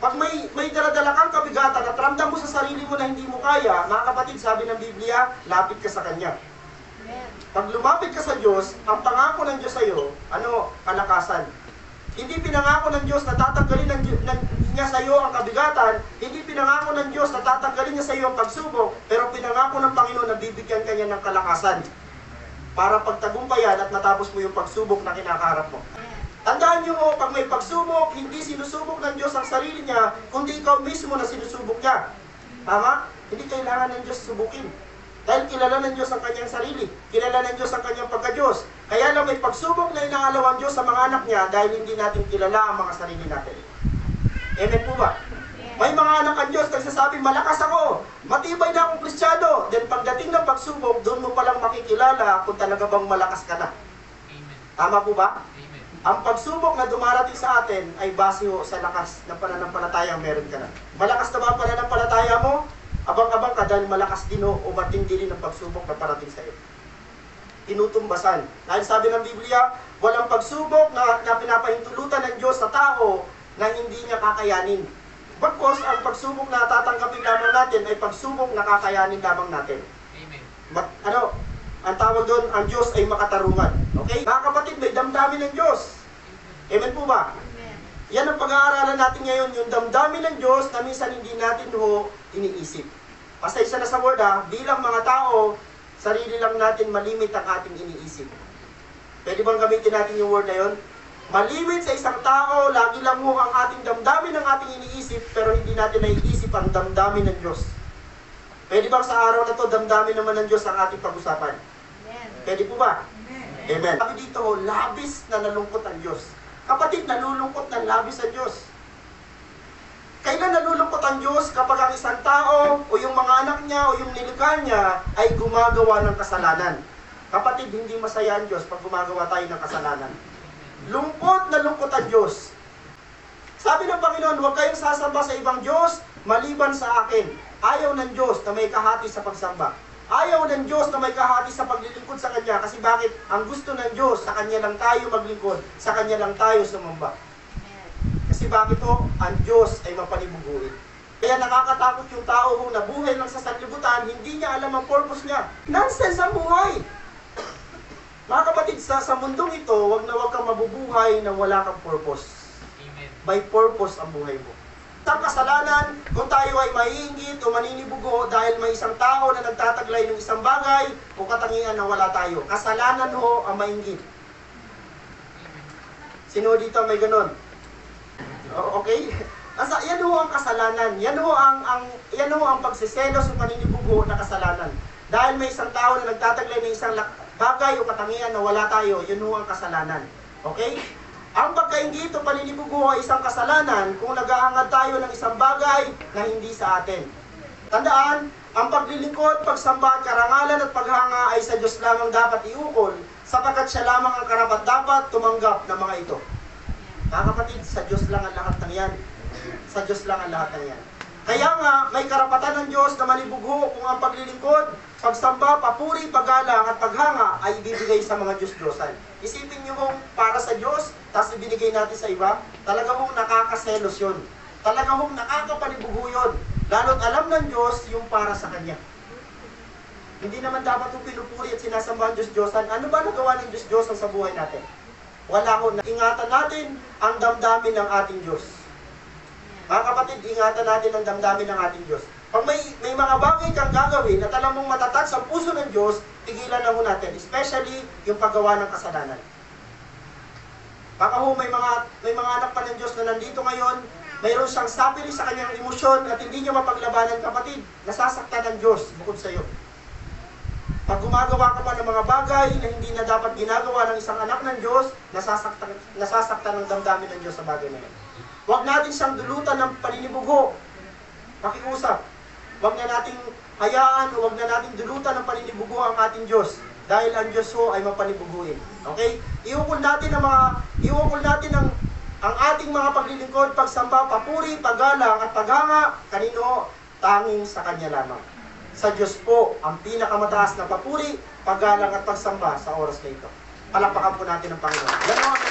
Pag may daladala kang kabigatan at ramdam mo sa sarili mo na hindi mo kaya, mga kapatid, sabi ng Biblia, lapit ka sa Kanya. Pag lumapit ka sa Diyos, ang pangako ng Diyos sa iyo, kalakasan. Hindi pinangako ng Diyos na tatanggalin niya sa iyo ang kabigatan, hindi pinangako ng Diyos na tatanggalin niya sa iyo ang pagsubok, pero pinangako ng Panginoon na bibigyan ka niya ng kalakasan para pagtagumpayan at matapos mo yung pagsubok na kinakaharap mo. Tandaan niyo, pag may pagsubok, hindi sinusubok ng Diyos ang sarili niya, kundi ikaw mismo na sinusubok niya. Tama? Hindi kailangan ng Diyos subukin. Dahil kilala ng Diyos ang kanyang sarili. Kilala ng Diyos ang kanyang pagka-Diyos. Kaya lang may pagsubok na inaalaw ang Diyos sa mga anak niya dahil hindi natin kilala ang mga sarili natin. Amen po ba? May mga anak ang Diyos nagsasabi, malakas ako, matibay na akong Kristiyano. Then pagdating ng pagsubok, doon mo palang makikilala kung talaga bang malakas ka na. Tama po ba? Ang pagsubok na dumarating sa atin ay base sa lakas ng pananampalataya meron ka na. Malakas na ba ang pananampalataya mo? Abang-abang ka dahil malakas din o matindi din ang pagsubok na parating sa iyo. Tinutumbasan. Dahil sabi ng Biblia, walang pagsubok na pinapahintulutan ng Diyos sa tao na hindi niya kakayanin. Bagkos, ang pagsubok na tatanggapin lamang natin ay pagsubok na kakayanin lamang natin. Amen. Ang tawag doon, ang Diyos ay makatarungan. Okay? Mga kapatid, may damdamin ng Diyos. Amen po ba? Amen. Yan ang pag-aaralan natin ngayon, yung damdamin ng Diyos na minsan hindi natin iniisip. Pasensya na sa word bilang mga tao, sarili lang natin malimit ang ating iniisip. Pwede bang gamitin natin yung word na yun? Malimit sa isang tao, lagi lang ang ating damdamin ng ating iniisip, pero hindi natin naiisip ang damdamin ng Diyos. Pwede bang sa araw na to, damdamin naman ng Diyos ang ating pag-usapan? Pwede po ba? Amen. Sabi dito, labis na nalungkot ang Diyos. Kapatid, nalulungkot ng labis ang Diyos. Kailan nalulungkot ang Diyos? Kapag ang isang tao, o yung mga anak niya, o yung nilikha niya, ay gumagawa ng kasalanan. Kapatid, hindi masaya ang Diyos pag gumagawa tayo ng kasalanan. Lungkot na lungkot ang Diyos. Sabi ng Panginoon, huwag kayong sasamba sa ibang Diyos, maliban sa akin. Ayaw ng Diyos na may kahati sa pagsamba. Ayaw ng Diyos na may kahati sa paglilingkod sa Kanya. Kasi bakit? Ang gusto ng Diyos, sa Kanya lang tayo maglingkod, sa Kanya lang tayo sumamba. Kasi bakit ang Diyos ay mapanibuguin. Kaya nakakatakot yung tao na buhay lang sa sanlibutan, hindi niya alam ang purpose niya. Nonsense ang buhay! Mga kapatid, sa mundong ito, wag kang mabubuhay na wala kang purpose. Amen. By purpose ang buhay mo. Ang kasalanan, kung tayo ay maiinggit o maninibugo dahil may isang tao na nagtataglay ng isang bagay o katangian na wala tayo. Kasalanan ang mainggit. Sino dito may ganon? Okay? Yan ang kasalanan. Yan ang pagsiselos o maninibugo na kasalanan. Dahil may isang tao na nagtataglay ng isang bagay o katangian na wala tayo, yun ang kasalanan. Okay? Ang pagkainggit o paninibugo ay isang kasalanan kung nag-aangad tayo ng isang bagay na hindi sa atin. Tandaan, ang paglilingkod, pagsamba, karangalan at paghanga ay sa Diyos lamang dapat iukol, sapagkat siya lamang ang karapat-dapat tumanggap ng mga ito. Mga kapatid, sa Diyos lang ang lahat ng yan. Sa Diyos lang ang lahat ng yan. Kaya nga, may karapatan ng Diyos na manibugo kung ang paglilingkod, pagsamba, papuri, paggalang at paghanga ay ibibigay sa mga Diyos-Diyosan. Isipin niyo kung para sa Diyos, tapos ibinigay natin sa iba, talaga nakakaselos yun. Talaga nakakapanibugo yun. Lalo't alam ng Diyos yung para sa Kanya. Hindi naman dapat yung pinupuri at sinasamba ang Diyos-Diyosan. Ano ba nagawa ng Diyos-Diyosan sa buhay natin? Wala ko. Ingatan natin ang damdamin ng ating Diyos. Mga kapatid, ingatan natin ang damdamin ng ating Diyos. Pag may mga bagay kang gagawin at alam mong matatag sa puso ng Diyos, tigilan na natin. Especially yung paggawa ng kasalanan. Baka may mga anak pa ng Diyos na nandito ngayon, mayroon siyang sapili sa kanyang emosyon at hindi niya mapaglabanan, kapatid, nasasaktan ng Diyos bukod sa iyo. Pag gumagawa ka pa ng mga bagay na hindi na dapat ginagawa ng isang anak ng Diyos, nasasaktan ng damdamin ng Diyos sa bagay na yan. Huwag natin siyang dulutan ng paninibugo. Pakiusap. Huwag na nating hayaan o huwag na nating dulutan ng paninibugo ang ating Diyos. Dahil ang Diyos ay mapanibuguin. Okay? Iukol natin ang ating mga paglilingkod, pagsamba, papuri, paggalang at paghanga, kanino? Tanging sa Kanya lamang. Sa Diyos po ang pinakamataas na papuri, paggalang at pagsamba sa oras na ito. Palakpakan po natin ang Panginoon. Yan ang